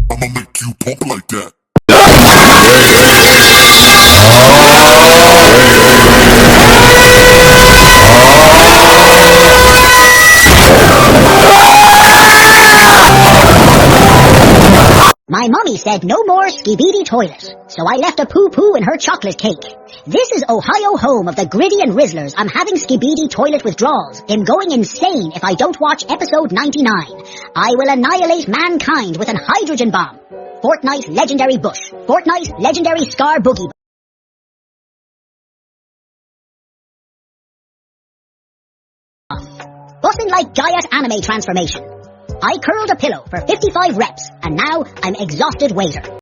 I'ma make you pump like that. My mommy said no more skibidi toilet, so I left a poo-poo in her chocolate cake. This is Ohio, home of the Gritty and Rizzlers. I'm having skibidi toilet withdrawals. I'm going insane if I don't watch episode 99. I will annihilate mankind with an hydrogen bomb. Fortnite legendary Bush. Fortnite legendary Scar Boogie. Bussin' like Gaia's anime transformation. I curled a pillow for 55 reps, and now I'm exhausted waiter.